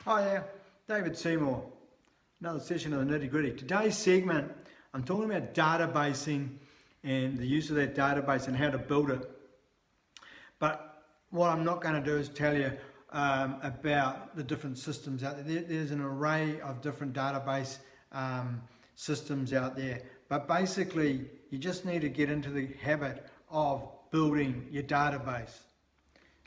Hi there, David Seymour. Another session of the Nitty Gritty. Today's segment, I'm talking about databasing and the use of that database and how to build it. But what I'm not going to do is tell you about the different systems out there. There's an array of different database systems out there. But basically, you just need to get into the habit of building your database.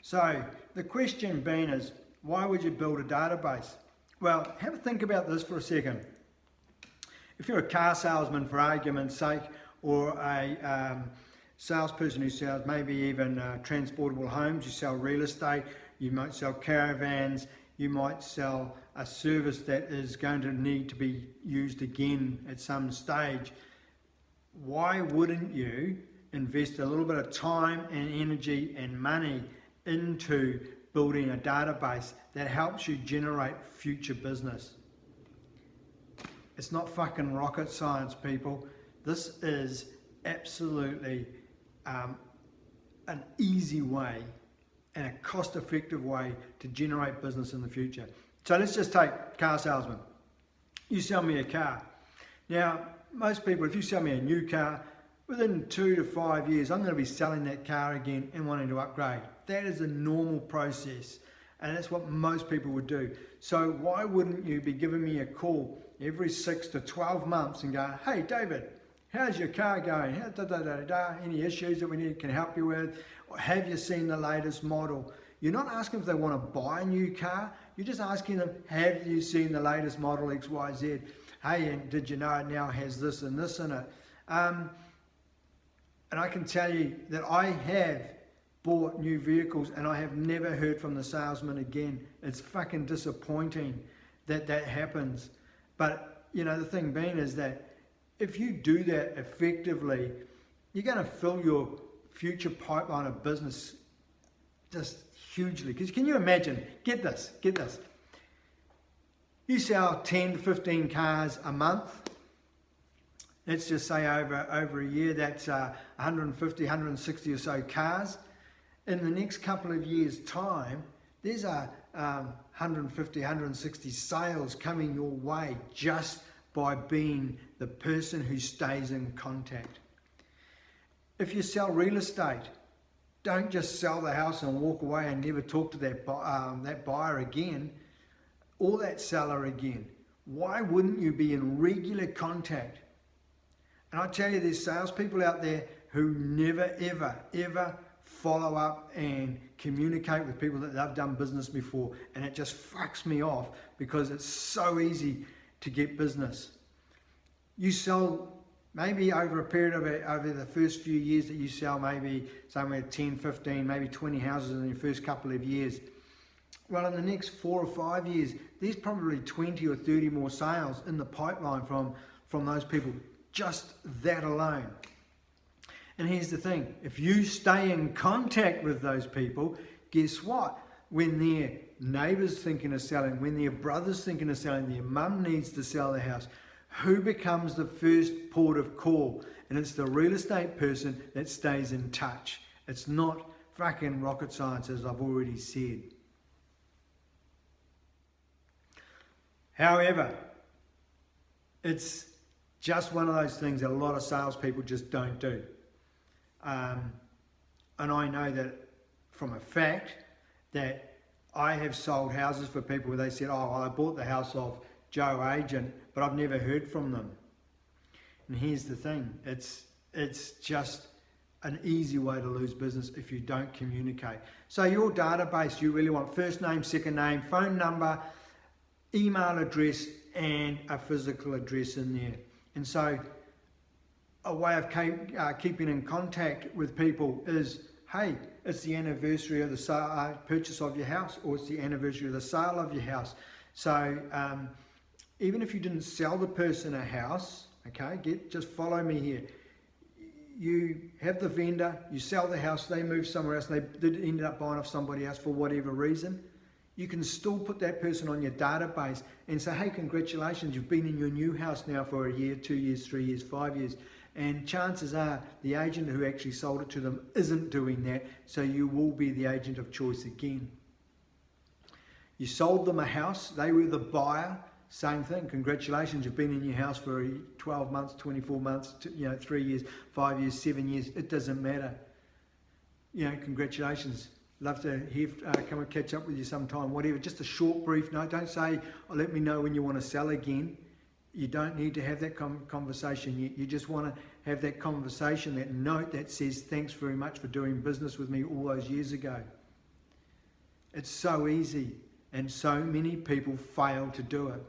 So the question being is, why would you build a database? Well, have a think about this for a second. If you're a car salesman, for argument's sake, or a salesperson who sells maybe even transportable homes, you sell real estate, you might sell caravans, you might sell a service that is going to need to be used again at some stage. Why wouldn't you invest a little bit of time and energy and money into building a database that helps you generate future business? It's not fucking rocket science, people. This is absolutely an easy way and a cost-effective way to generate business in the future. So let's just take car salesman. You sell me a car. Now, most people, if you sell me a new car, within 2 to 5 years, I'm going to be selling that car again and wanting to upgrade. That is a normal process, and that's what most people would do. So why wouldn't you be giving me a call every 6 to 12 months and go, hey David, how's your car going? Any issues that we can help you with? Or have you seen the latest model? You're not asking if they want to buy a new car. You're just asking them, have you seen the latest model XYZ? Hey, and did you know it now has this and this in it? And I can tell you that I have bought new vehicles and I have never heard from the salesman again. It's fucking disappointing that that happens. But, you know, the thing being is that if you do that effectively, you're going to fill your future pipeline of business just hugely. Because can you imagine, get this. You sell 10 to 15 cars a month. Let's just say over a year, that's 150, 160 or so cars. In the next couple of years' time, there's 150, 160 sales coming your way just by being the person who stays in contact. If you sell real estate, don't just sell the house and walk away and never talk to that buyer again or that seller again. Why wouldn't you be in regular contact? And I tell you, there's salespeople out there who never, ever follow up and communicate with people that they've done business before. And it just fucks me off because it's so easy to get business. You sell maybe over a period of over the first few years that you sell maybe somewhere 10, 15, maybe 20 houses in your first couple of years. Well, in the next 4 or 5 years, there's probably 20 or 30 more sales in the pipeline from those people. Just that alone. And here's the thing, if you stay in contact with those people, guess what? When their neighbours thinking of selling, when their brother's thinking of selling, their mum needs to sell the house, who becomes the first port of call? And it's the real estate person that stays in touch. It's not fucking rocket science, as I've already said. However, it's just one of those things that a lot of salespeople just don't do. And I know that from a fact that I have sold houses for people where they said, oh, I bought the house of Joe Agent, but I've never heard from them. And here's the thing, it's just an easy way to lose business if you don't communicate. So your database, you really want first name, second name, phone number, email address, and a physical address in there. And so a way of keeping in contact with people is, hey, it's the anniversary of the purchase of your house, or it's the anniversary of the sale of your house. So even if you didn't sell the person a house, okay, just follow me here. You have the vendor, you sell the house, they move somewhere else, they end up buying off somebody else for whatever reason. You can still put that person on your database and say, hey, congratulations, you've been in your new house now for a year, 2 years, 3 years, 5 years. And chances are the agent who actually sold it to them isn't doing that, so you will be the agent of choice again. You sold them a house, they were the buyer, same thing. Congratulations, you've been in your house for 12 months, 24 months, 3 years, 5 years, 7 years, it doesn't matter. Congratulations. Love to come and catch up with you sometime, whatever. Just a short, brief note. Don't say, let me know when you want to sell again. You don't need to have that conversation yet. You just want to have that conversation, that note that says, thanks very much for doing business with me all those years ago. It's so easy, and so many people fail to do it.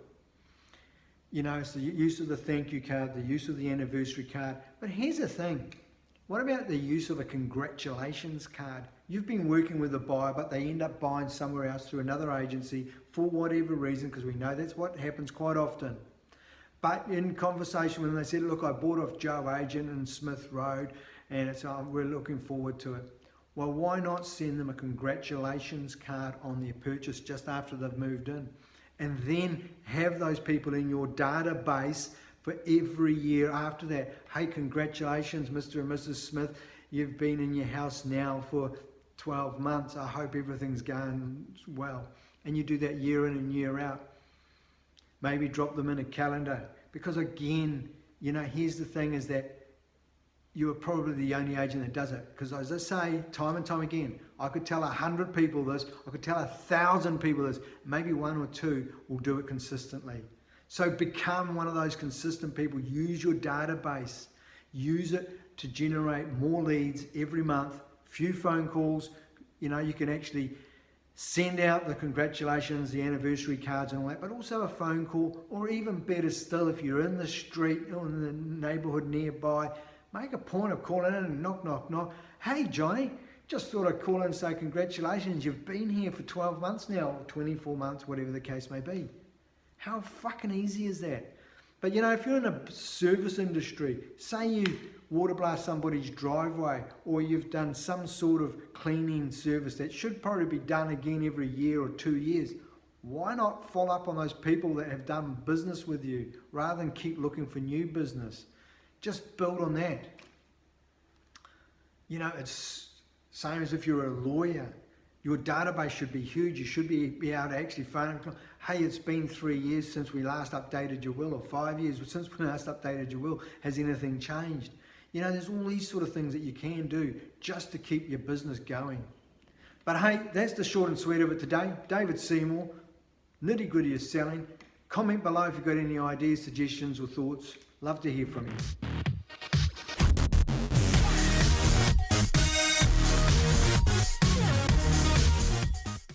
It's the use of the thank you card, the use of the anniversary card. But here's the thing. What about the use of a congratulations card? You've been working with a buyer, but they end up buying somewhere else through another agency for whatever reason, because we know that's what happens quite often. But in conversation, when they said, look, I bought off Joe Agent in Smith Road, and we're looking forward to it. Well, why not send them a congratulations card on their purchase just after they've moved in? And then have those people in your database for every year after that. Hey, congratulations, Mr. and Mrs. Smith. You've been in your house now for 12 months. I hope everything's going well. And you do that year in and year out. Maybe drop them in a calendar. Because again, here's the thing is that you are probably the only agent that does it. Because as I say, time and time again, I could tell 100 people this, I could tell 1,000 people this, maybe 1 or 2 will do it consistently. So become one of those consistent people. Use your database. Use it to generate more leads every month, few phone calls. You can actually send out the congratulations, the anniversary cards and all that, but also a phone call, or even better still, if you're in the street or in the neighborhood nearby, make a point of calling in and knock, knock, knock. Hey, Johnny, just thought I'd call in and say congratulations. You've been here for 12 months now, or 24 months, whatever the case may be. How fucking easy is that? But if you're in a service industry, say you water blast somebody's driveway, or you've done some sort of cleaning service that should probably be done again every year or 2 years, why not follow up on those people that have done business with you rather than keep looking for new business? Just build on that. It's same as if you're a lawyer. Your database should be huge. You should be able to actually phone them. Hey, it's been 3 years since we last updated your will, or 5 years since we last updated your will. Has anything changed? There's all these sort of things that you can do just to keep your business going. But hey, that's the short and sweet of it today. David Seymour, Nitty Gritty is selling. Comment below if you've got any ideas, suggestions or thoughts. Love to hear from you.